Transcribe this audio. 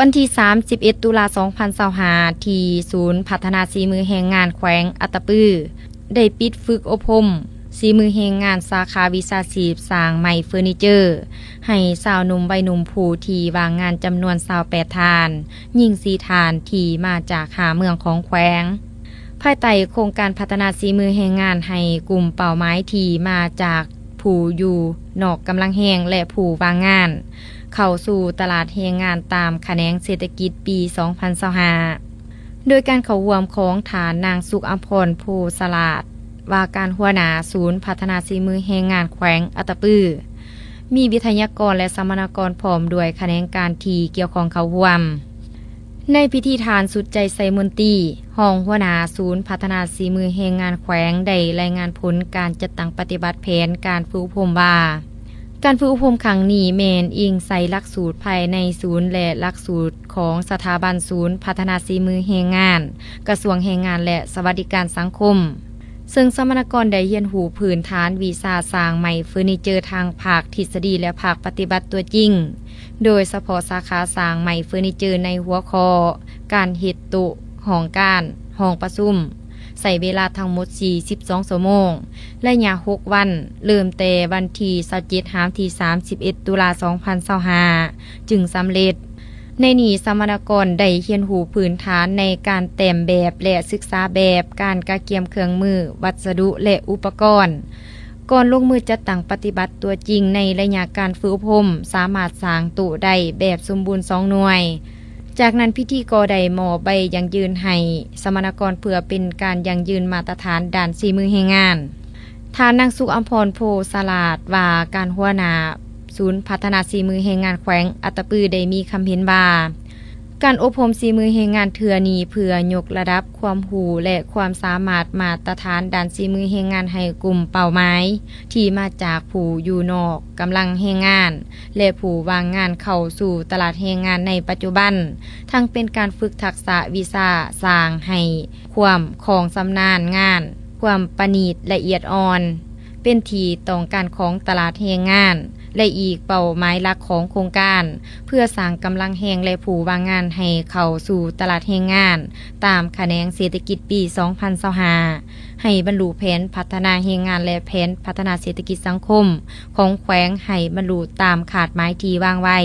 วันที่31ตุลา2025ที่ศูนย์พัฒนาฝีมือแรงงานแขวงอัตตปือได้ปิดฝึกอบรมฝีมือแรงงานสาขาวิชาชีพสร้างไม้เฟอร์นิเจอร์ให้สาวหนุ่มวัยหนุ่มผู้ที่ว่างงานจำนวน28ทานยิง4ทานที่มาจาก5เมืองของแขวงภายใต้โครงการพัฒนาฝีมือแรงงานให้กลุ่มเป้าหมายที่มาจากผู้อยู่นอกกำลังแรงและผู้ว่างงานเข้าสู่ตลาดแรงงานตามแขนงเศรษฐกิจปี 2025 โดยการเข้าร่วมของฐานนางสุขอัมพรโพสลาดว่าการหัวหน้าศูนย์พัฒนาฝีมือแรงงานแขวงอัตตปือมีวิทยากรและสัมมนากรพร้อมด้วยแขนงการที่เกี่ยวข้องเข้าร่วมในพิธีทานสุดใจไซมนตีห้องหัวหน้าศูนย์พัฒนาฝีมือแรงงานแขวงได้รายงานผลการจัดตั้งปฏิบัติแผนการฝึกอบรมว่าการฝึกอบรมครั้งนี้แมนอิงใส่หลักสูตรภายในศูนย์และหลักสูตรของสถาบันศูนย์พัฒนาฝีมือแรงงานกระทรวงแรงงานและสวัสดิการสังคมซึ่งสัมมนากรได้เรียนรู้พื้นฐานวิชาสร้างไม้เฟอร์นิเจอร์ทางภาคทฤษฎีและภาคปฏิบัติตัวจริงโดยเฉพาะสาขาสร้างไม้เฟอร์นิเจอร์ในหัวข้อการเฮ็ดโต๊ะห้องการห้องประชุมใส่เวลาทั้งหมด42ชั่วโมงและยา6วันเริ่มแต่วันที่27หามที่31ตุลา2025จึงสำเร็จในนี้สัมมนากรได้เรียนรู้พื้นฐานในการแต่งแบบและศึกษาแบบการกะเกียมเครื่องมือวัสดุและอุปกรณ์ก่อนลงมือจัดตั้งปฏิบัติตัวจริงในระยะการฝึกอบรมสามารถสร้างโต๊ะได้แบบสมบูรณ์2หน่วยจากนั้นพิธีก็ได้มอบใบยังยืนให้สมณกรเพื่อเป็นการยังยืนมาตรฐานด้านฝีมือแรงงานทานนางสุขอัมพรโพสลาดว่าการหัวหน้าศูนย์พัฒนาฝีมือแรงงานแขวงอัตตปือได้มีคำเห็นว่าการอบรมฝีมือแรงงานเทื่อนี้เพื่อยกระดับความรู้และความสามารถมาตรฐานด้านฝีมือแรงงานให้กลุ่มเป้าหมายที่มาจากผู้อยู่นอกกำลังแรงงานและผู้ว่างงานเข้าสู่ตลาดแรงงานในปัจจุบันทั้งเป็นการฝึกทักษะวิชาสร้างให้ความของชำนาญงานความประณีตละเอียดอ่อนเป็นที่ต้องการของตลาดแรงงานและอีกเป้าหมายหลักของโครงการเพื่อสร้างกำลังแรงและผู้ว่างงานให้เข้าสู่ตลาดแรงงานตามแขนงเศรษฐกิจปี 2025ให้บรรลุแผนพัฒนาแรงงานและแผนพัฒนาเศรษฐกิจสังคมของแขวงให้บรรลุตามขาดหมายที่วางไว้